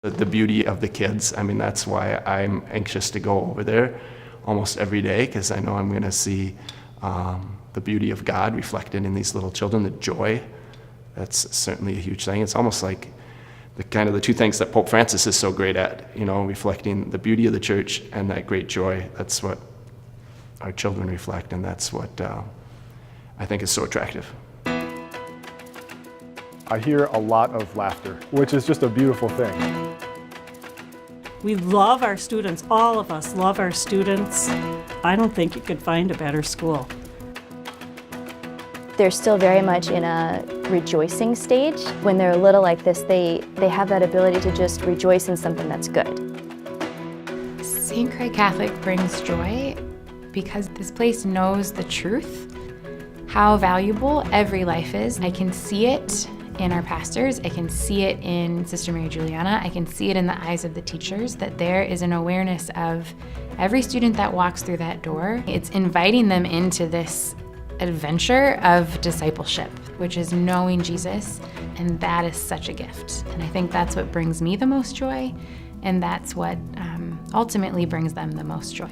The beauty of the kids, I mean, that's why I'm anxious to go over there almost every day, because I know I'm going to see the beauty of God reflected in these little children, the joy. That's certainly a huge thing. It's almost like the two things that Pope Francis is so great at, reflecting the beauty of the church and that great joy. That's what our children reflect, and that's what I think is so attractive. I hear a lot of laughter, which is just a beautiful thing. We love our students. All of us love our students. I don't think you could find a better school. They're still very much in a rejoicing stage. When they're little like this, they have that ability to just rejoice in something that's good. St. Croix Catholic brings joy because this place knows the truth, how valuable every life is. I can see it in our pastors, I can see it in Sister Mary Juliana, I can see it in the eyes of the teachers, that there is an awareness of every student that walks through that door. It's inviting them into this adventure of discipleship, which is knowing Jesus, and that is such a gift. And I think that's what brings me the most joy, and that's what ultimately brings them the most joy.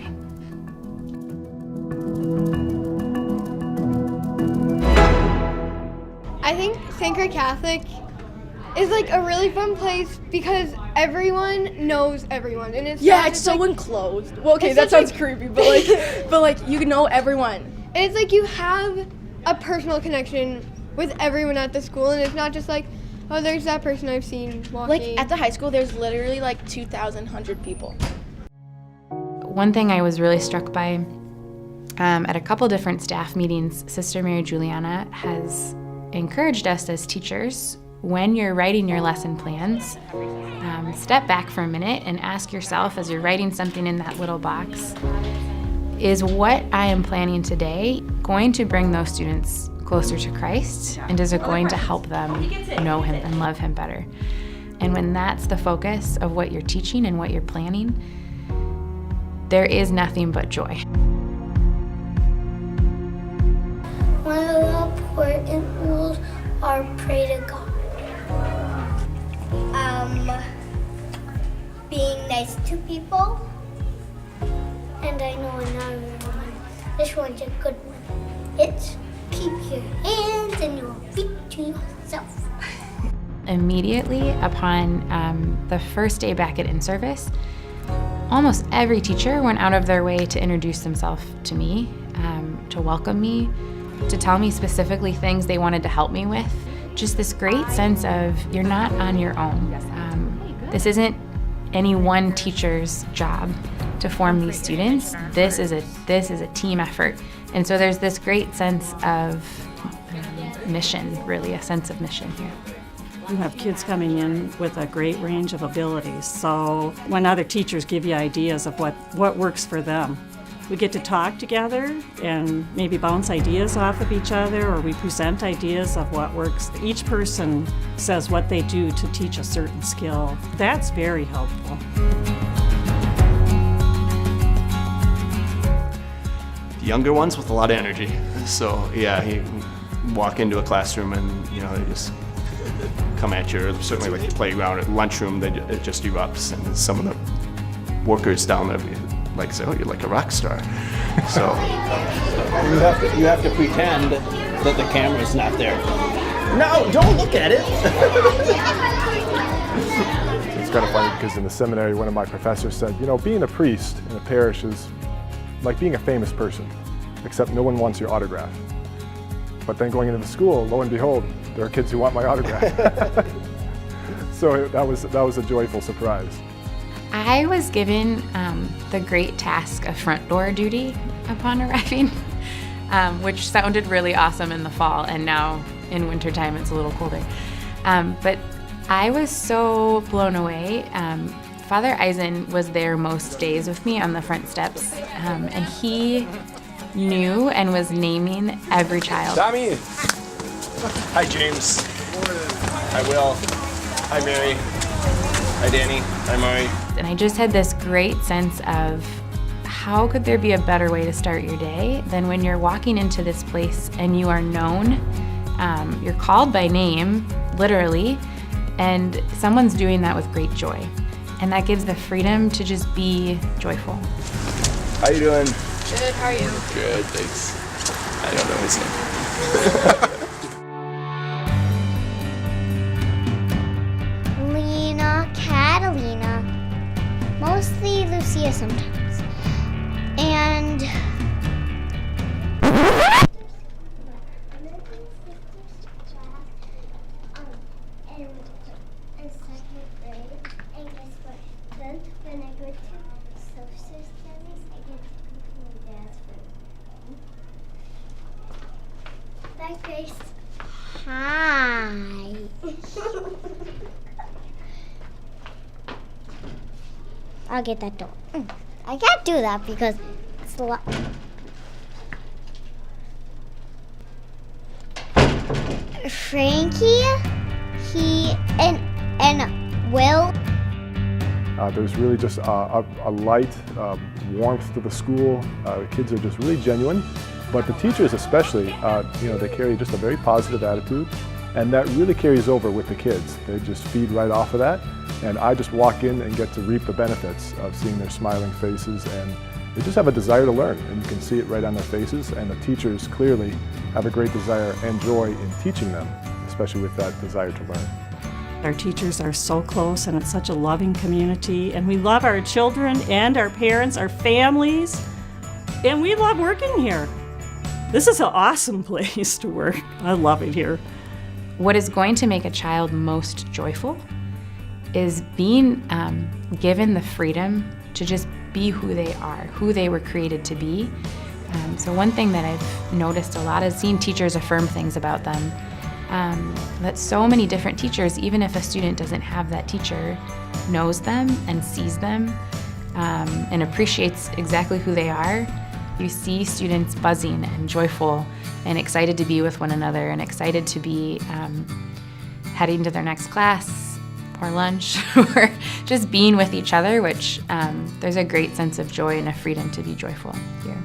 I think St. Croix Catholic is like a really fun place because everyone knows everyone, and it's so enclosed. Well, okay, that sounds creepy, but like you know everyone. And it's like you have a personal connection with everyone at the school, and it's not just like, oh, there's that person I've seen walking. Like at the high school, there's literally like 2,100 people. One thing I was really struck by at a couple different staff meetings, Sister Mary Juliana has encouraged us as teachers, when you're writing your lesson plans, step back for a minute and ask yourself, as you're writing something in that little box, is what I am planning today going to bring those students closer to Christ, and is it going to help them know Him and love Him better? And when that's the focus of what you're teaching and what you're planning, there is nothing but joy. One of the important rules are pray to God. Being nice to people. And I know another one. This one's a good one. It's keep your hands in your feet to yourself. Immediately upon the first day back at in-service, almost every teacher went out of their way to introduce themselves to me, to welcome me, to tell me specifically things they wanted to help me with. Just this great sense of you're not on your own. This isn't any one teacher's job to form these students. This is a team effort. And so there's this great sense of mission, really, a sense of mission here. You have kids coming in with a great range of abilities. So when other teachers give you ideas of what works for them, we get to talk together and maybe bounce ideas off of each other, or we present ideas of what works. Each person says what they do to teach a certain skill. That's very helpful. The younger ones with a lot of energy. So yeah, you walk into a classroom and they just come at you. Or certainly like the playground, at lunchroom, it just erupts, and some of the workers down there like say, oh, you're like a rock star. So you have to pretend that the camera's not there. No, don't look at it. It's kind of funny because in the seminary, one of my professors said, being a priest in a parish is like being a famous person, except no one wants your autograph. But then going into the school, lo and behold, there are kids who want my autograph. So that was a joyful surprise. I was given the great task of front door duty upon arriving, which sounded really awesome in the fall, and now in wintertime it's a little colder. But I was so blown away. Father Eisen was there most days with me on the front steps, and he knew and was naming every child. Tommy! Hi, James. Hi, Will. Hi, Mary. Hi, Danny. Hi, Mari. And I just had this great sense of how could there be a better way to start your day than when you're walking into this place and you are known, you're called by name, literally, And someone's doing that with great joy. And that gives the freedom to just be joyful. How you doing? Good, how are you? Good, thanks. I don't know his name. Lena, Catalina, mostly Lucia sometimes. And in second grade, and guess what? Then when I go to social studies, I get to come to my dad's room. Back face. Hi. I'll get that door. I can't do that because it's a lot. Frankie, he and Will. There's really just a light warmth to the school. The kids are just really genuine, but the teachers especially, they carry just a very positive attitude, and that really carries over with the kids. They just feed right off of that, and I just walk in and get to reap the benefits of seeing their smiling faces, and they just have a desire to learn, and you can see it right on their faces, and the teachers clearly have a great desire and joy in teaching them, especially with that desire to learn. Our teachers are so close, and it's such a loving community, and we love our children and our parents, our families, and we love working here. This is an awesome place to work. I love it here. What is going to make a child most joyful is being given the freedom to just be who they are, who they were created to be. So one thing that I've noticed a lot is seeing teachers affirm things about them. That so many different teachers, even if a student doesn't have that teacher, knows them and sees them and appreciates exactly who they are. You see students buzzing and joyful and excited to be with one another and excited to be heading to their next class or lunch or just being with each other, which there's a great sense of joy and a freedom to be joyful here.